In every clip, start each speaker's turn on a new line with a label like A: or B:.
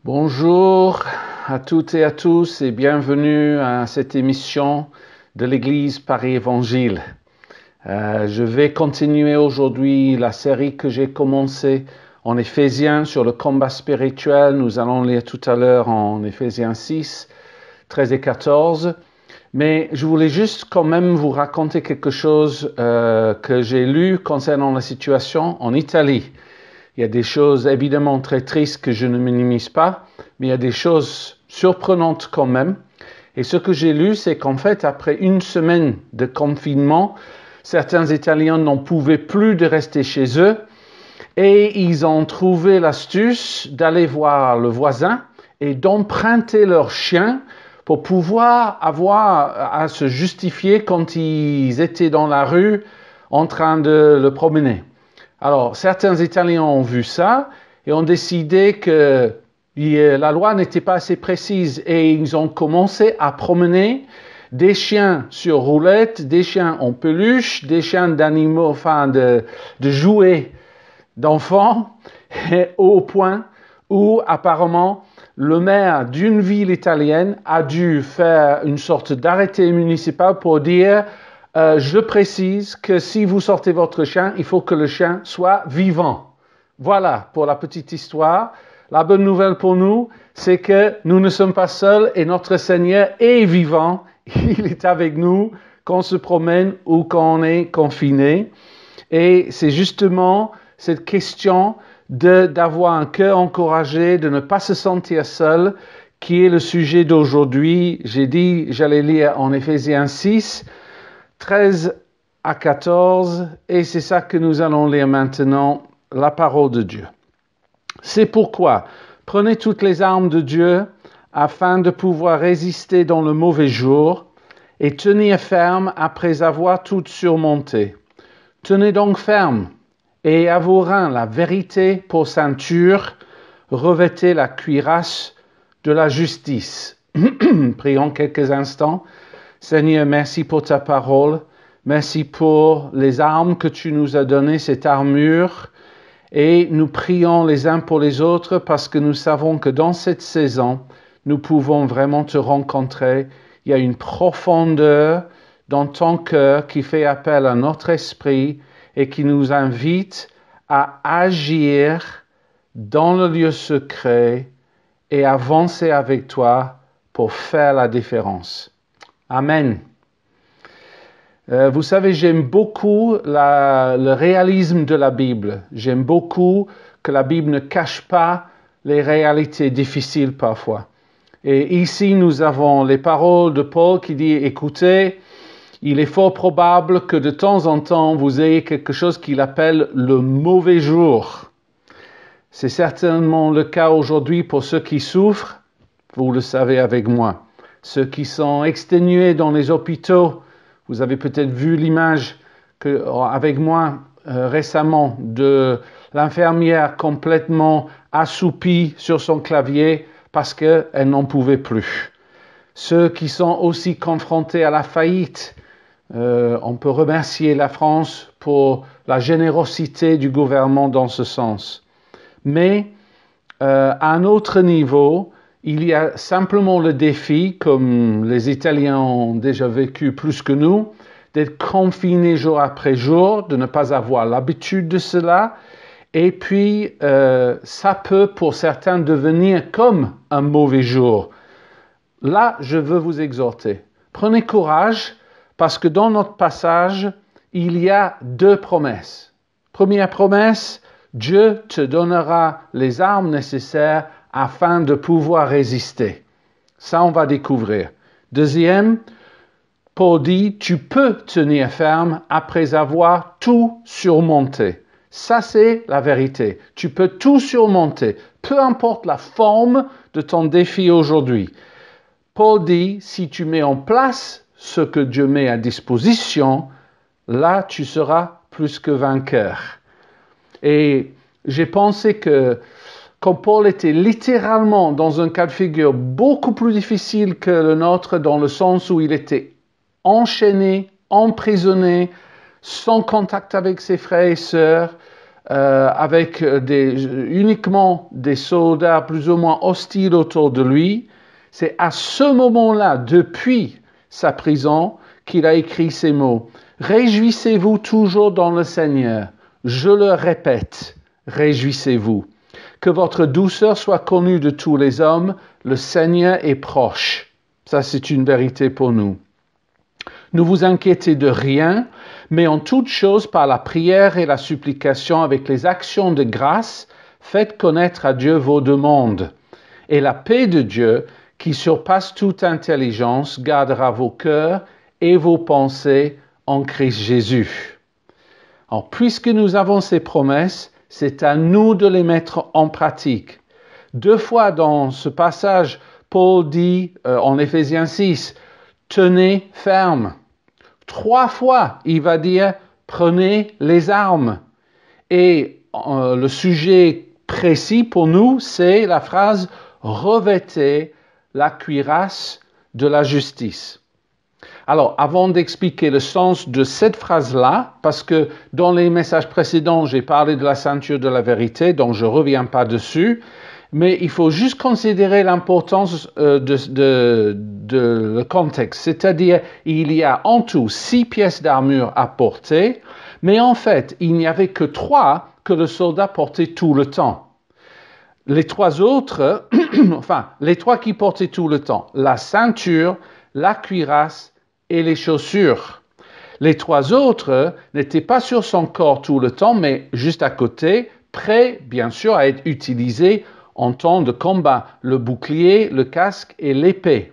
A: Bonjour à toutes et à tous et bienvenue à cette émission de l'Église Paris Évangile. Je vais continuer aujourd'hui la série que j'ai commencée en Éphésiens sur le combat spirituel. Nous allons lire tout à l'heure en Éphésiens 6, 13 et 14. Mais je voulais juste quand même vous raconter quelque chose que j'ai lu concernant la situation en Italie. Il y a des choses évidemment très tristes que je ne minimise pas, mais il y a des choses surprenantes quand même. Et ce que j'ai lu, c'est qu'en fait, après une semaine de confinement, certains Italiens n'en pouvaient plus de rester chez eux et ils ont trouvé l'astuce d'aller voir le voisin et d'emprunter leur chien pour pouvoir avoir à se justifier quand ils étaient dans la rue en train de le promener. Alors, certains Italiens ont vu ça et ont décidé que la loi n'était pas assez précise et ils ont commencé à promener des chiens sur roulette, des chiens en peluche, des chiens d'animaux, enfin de jouets d'enfants, au point où apparemment le maire d'une ville italienne a dû faire une sorte d'arrêté municipal pour dire je précise que si vous sortez votre chien, il faut que le chien soit vivant. Voilà pour la petite histoire. La bonne nouvelle pour nous, c'est que nous ne sommes pas seuls et notre Seigneur est vivant. Il est avec nous quand on se promène ou quand on est confiné. Et c'est justement cette question d'avoir un cœur encouragé, de ne pas se sentir seul, qui est le sujet d'aujourd'hui. J'ai dit, j'allais lire en Éphésiens 6, 13 à 14, et c'est ça que nous allons lire maintenant, la parole de Dieu. C'est pourquoi, prenez toutes les armes de Dieu afin de pouvoir résister dans le mauvais jour et tenir ferme après avoir tout surmonté. Tenez donc ferme et à vos reins la vérité pour ceinture, revêtez la cuirasse de la justice. Prions quelques instants. Seigneur, merci pour ta parole. Merci pour les armes que tu nous as données, cette armure. Et nous prions les uns pour les autres parce que nous savons que dans cette saison, nous pouvons vraiment te rencontrer. Il y a une profondeur dans ton cœur qui fait appel à notre esprit et qui nous invite à agir dans le lieu secret et avancer avec toi pour faire la différence. Amen. Vous savez, j'aime beaucoup le réalisme de la Bible. J'aime beaucoup que la Bible ne cache pas les réalités difficiles parfois. Et ici, nous avons les paroles de Paul qui dit, écoutez, il est fort probable que de temps en temps, vous ayez quelque chose qu'il appelle le mauvais jour. C'est certainement le cas aujourd'hui pour ceux qui souffrent, vous le savez avec moi. Ceux qui sont exténués dans les hôpitaux, vous avez peut-être vu l'image avec moi récemment de l'infirmière complètement assoupie sur son clavier parce qu'elle n'en pouvait plus. Ceux qui sont aussi confrontés à la faillite, on peut remercier la France pour la générosité du gouvernement dans ce sens. Mais à un autre niveau, il y a simplement le défi, comme les Italiens ont déjà vécu plus que nous, d'être confinés jour après jour, de ne pas avoir l'habitude de cela. Et puis, ça peut pour certains devenir comme un mauvais jour. Là, je veux vous exhorter. Prenez courage, parce que dans notre passage, il y a deux promesses. Première promesse, Dieu te donnera les armes nécessaires afin de pouvoir résister. Ça, on va découvrir. Deuxième, Paul dit, tu peux tenir ferme après avoir tout surmonté. Ça, c'est la vérité. Tu peux tout surmonter, peu importe la forme de ton défi aujourd'hui. Paul dit, si tu mets en place ce que Dieu met à disposition, là, tu seras plus que vainqueur. Et j'ai pensé que quand Paul était littéralement dans un cas de figure beaucoup plus difficile que le nôtre, dans le sens où il était enchaîné, emprisonné, sans contact avec ses frères et sœurs, avec uniquement des soldats plus ou moins hostiles autour de lui, c'est à ce moment-là, depuis sa prison, qu'il a écrit ces mots. Réjouissez-vous toujours dans le Seigneur. Je le répète, réjouissez-vous. Que votre douceur soit connue de tous les hommes. Le Seigneur est proche. Ça, c'est une vérité pour nous. Ne vous inquiétez de rien, mais en toute chose, par la prière et la supplication, avec les actions de grâce, faites connaître à Dieu vos demandes. Et la paix de Dieu, qui surpasse toute intelligence, gardera vos cœurs et vos pensées en Christ Jésus. Alors, puisque nous avons ces promesses, c'est à nous de les mettre en pratique. 2 fois dans ce passage, Paul dit en Éphésiens 6, tenez ferme. 3 fois, il va dire, prenez les armes. Et le sujet précis pour nous, c'est la phrase, revêtez la cuirasse de la justice. Alors, avant d'expliquer le sens de cette phrase-là, parce que dans les messages précédents, j'ai parlé de la ceinture de la vérité, donc je ne reviens pas dessus, mais il faut juste considérer l'importance de le contexte. C'est-à-dire, il y a en tout 6 pièces d'armure à porter, mais en fait, il n'y avait que 3 que le soldat portait tout le temps. Les 3 autres, les 3 qui portaient tout le temps, la ceinture, la cuirasse et les chaussures. Les 3 autres n'étaient pas sur son corps tout le temps, mais juste à côté, prêts bien sûr à être utilisés en temps de combat, le bouclier, le casque et l'épée.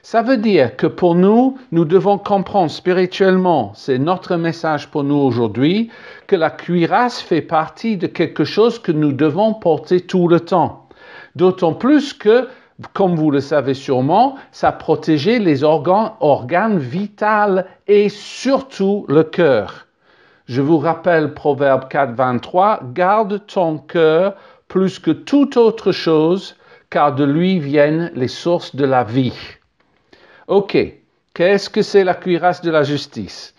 A: Ça veut dire que pour nous, nous devons comprendre spirituellement, c'est notre message pour nous aujourd'hui, que la cuirasse fait partie de quelque chose que nous devons porter tout le temps. D'autant plus que, comme vous le savez sûrement, ça protégeait les organes vitaux et surtout le cœur. Je vous rappelle Proverbe 4, 23, « Garde ton cœur plus que toute autre chose, car de lui viennent les sources de la vie. » Ok, qu'est-ce que c'est la cuirasse de la justice?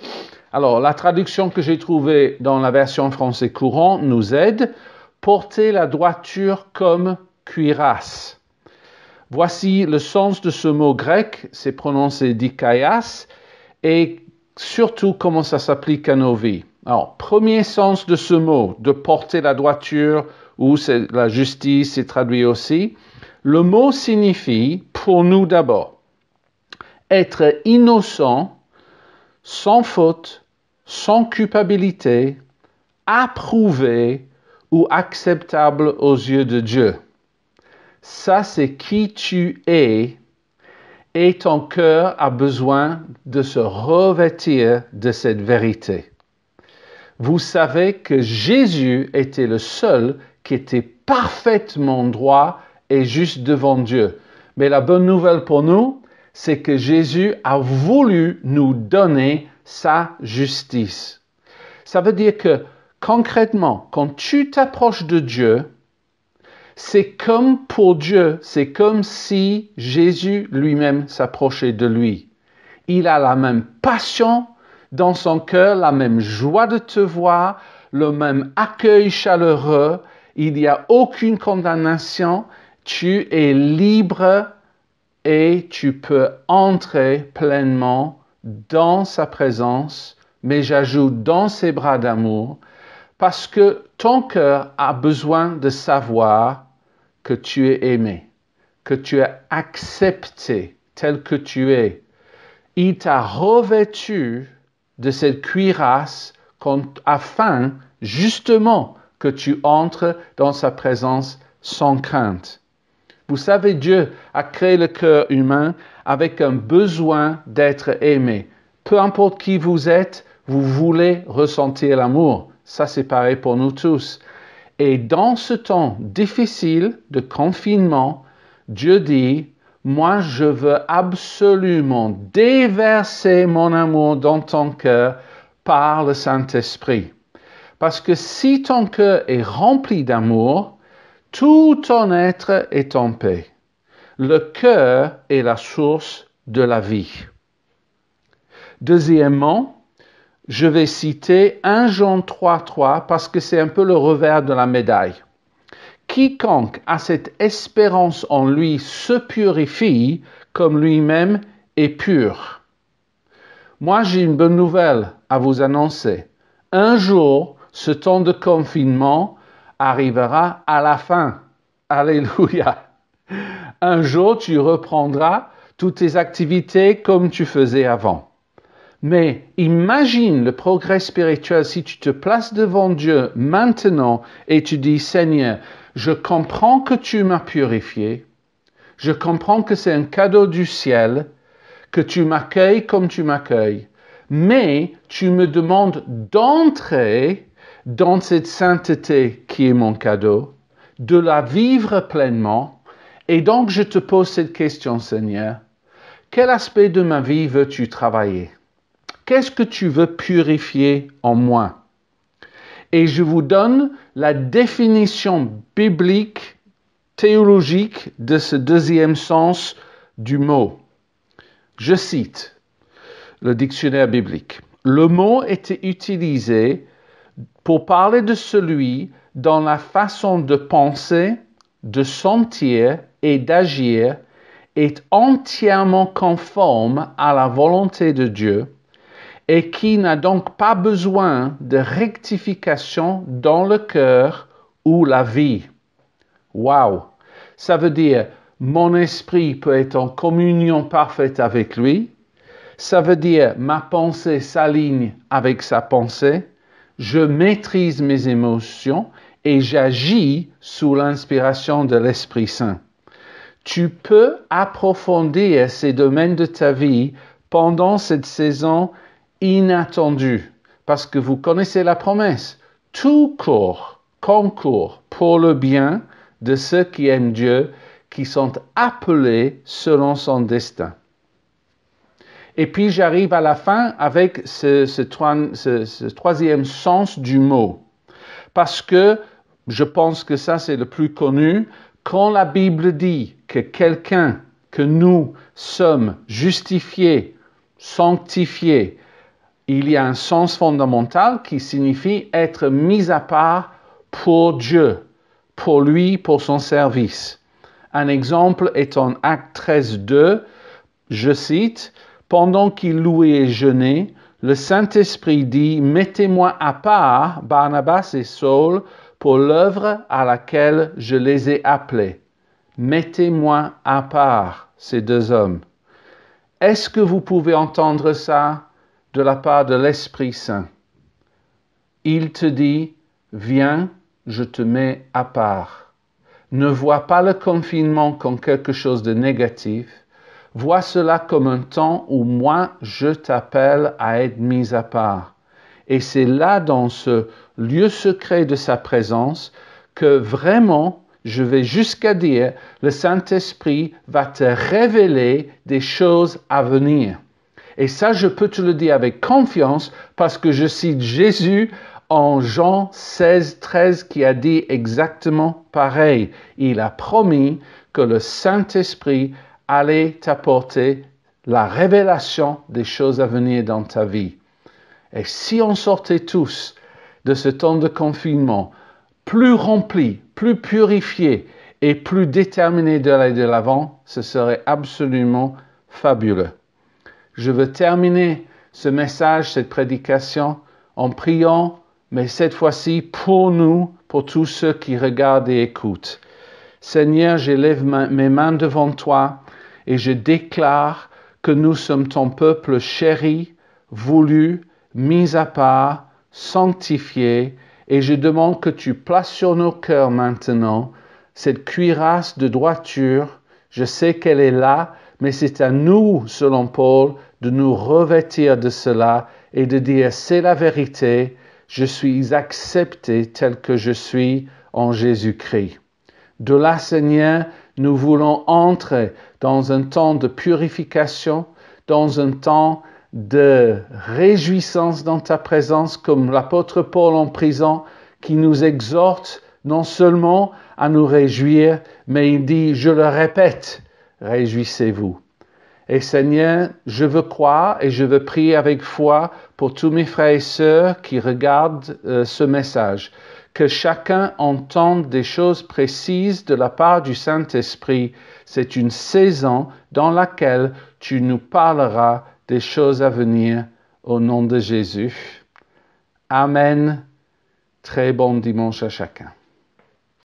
A: Alors, la traduction que j'ai trouvée dans la version français courant nous aide. Porter la droiture comme cuirasse. Voici le sens de ce mot grec, c'est prononcé dikaias, et surtout comment ça s'applique à nos vies. Alors, premier sens de ce mot, de porter la droiture, ou c'est la justice, c'est traduit aussi. Le mot signifie, pour nous d'abord, être innocent, sans faute, sans culpabilité, approuvé ou acceptable aux yeux de Dieu. Ça, c'est qui tu es et ton cœur a besoin de se revêtir de cette vérité. Vous savez que Jésus était le seul qui était parfaitement droit et juste devant Dieu. Mais la bonne nouvelle pour nous, c'est que Jésus a voulu nous donner sa justice. Ça veut dire que concrètement, quand tu t'approches de Dieu, c'est comme pour Dieu, c'est comme si Jésus lui-même s'approchait de lui. Il a la même passion dans son cœur, la même joie de te voir, le même accueil chaleureux. Il n'y a aucune condamnation. Tu es libre et tu peux entrer pleinement dans sa présence, mais j'ajoute dans ses bras d'amour, parce que ton cœur a besoin de savoir que tu es aimé, que tu es accepté tel que tu es. Il t'a revêtu de cette cuirasse afin justement que tu entres dans sa présence sans crainte. Vous savez, Dieu a créé le cœur humain avec un besoin d'être aimé. Peu importe qui vous êtes, vous voulez ressentir l'amour. Ça, c'est pareil pour nous tous. Et dans ce temps difficile de confinement, Dieu dit, moi, je veux absolument déverser mon amour dans ton cœur par le Saint-Esprit. Parce que si ton cœur est rempli d'amour, tout ton être est en paix. Le cœur est la source de la vie. Deuxièmement, je vais citer 1 Jean 3,3 parce que c'est un peu le revers de la médaille. Quiconque a cette espérance en lui se purifie comme lui-même est pur. Moi, j'ai une bonne nouvelle à vous annoncer. Un jour, ce temps de confinement arrivera à la fin. Alléluia. Un jour, tu reprendras toutes tes activités comme tu faisais avant. Mais imagine le progrès spirituel si tu te places devant Dieu maintenant et tu dis, Seigneur, je comprends que tu m'as purifié. Je comprends que c'est un cadeau du ciel, que tu m'accueilles comme tu m'accueilles. Mais tu me demandes d'entrer dans cette sainteté qui est mon cadeau, de la vivre pleinement. Et donc je te pose cette question, Seigneur. Quel aspect de ma vie veux-tu travailler? Qu'est-ce que tu veux purifier en moi? Et je vous donne la définition biblique, théologique de ce deuxième sens du mot. Je cite le dictionnaire biblique. Le mot était utilisé pour parler de celui dont la façon de penser, de sentir et d'agir est entièrement conforme à la volonté de Dieu et qui n'a donc pas besoin de rectification dans le cœur ou la vie. Waouh! Ça veut dire, mon esprit peut être en communion parfaite avec lui. Ça veut dire, ma pensée s'aligne avec sa pensée. Je maîtrise mes émotions et j'agis sous l'inspiration de l'Esprit Saint. Tu peux approfondir ces domaines de ta vie pendant cette saison inattendue, parce que vous connaissez la promesse. Tout concourt pour le bien de ceux qui aiment Dieu, qui sont appelés selon son destin. Et puis j'arrive à la fin avec ce troisième sens du mot, parce que je pense que ça c'est le plus connu. Quand la Bible dit que quelqu'un, que nous sommes justifiés, sanctifiés, il y a un sens fondamental qui signifie être mis à part pour Dieu, pour lui, pour son service. Un exemple est en Actes 13:2, je cite, « Pendant qu'ils louaient et jeûnaient, le Saint-Esprit dit, mettez-moi à part Barnabas et Saul pour l'œuvre à laquelle je les ai appelés. Mettez-moi à part ces deux hommes. » Est-ce que vous pouvez entendre ça de la part de l'Esprit Saint? Il te dit, viens, je te mets à part. Ne vois pas le confinement comme quelque chose de négatif. Vois cela comme un temps où moi, je t'appelle à être mis à part. Et c'est là, dans ce lieu secret de sa présence, que vraiment, je vais jusqu'à dire, le Saint-Esprit va te révéler des choses à venir. Et ça, je peux te le dire avec confiance parce que je cite Jésus en Jean 16:13 qui a dit exactement pareil. Il a promis que le Saint-Esprit allait t'apporter la révélation des choses à venir dans ta vie. Et si on sortait tous de ce temps de confinement plus remplis, plus purifiés et plus déterminés d'aller de l'avant, ce serait absolument fabuleux. Je veux terminer ce message, cette prédication, en priant, mais cette fois-ci pour nous, pour tous ceux qui regardent et écoutent. Seigneur, j'élève mes mains devant toi et je déclare que nous sommes ton peuple chéri, voulu, mis à part, sanctifié, et je demande que tu places sur nos cœurs maintenant cette cuirasse de droiture. Je sais qu'elle est là, mais c'est à nous, selon Paul, de nous revêtir de cela et de dire c'est la vérité, je suis accepté tel que je suis en Jésus-Christ. De là, Seigneur, nous voulons entrer dans un temps de purification, dans un temps de réjouissance dans ta présence, comme l'apôtre Paul en prison, qui nous exhorte non seulement à nous réjouir, mais il dit, je le répète, réjouissez-vous. Et Seigneur, je veux croire et je veux prier avec foi pour tous mes frères et sœurs qui regardent ce message. Que chacun entende des choses précises de la part du Saint-Esprit. C'est une saison dans laquelle tu nous parleras des choses à venir au nom de Jésus. Amen. Très bon dimanche à chacun.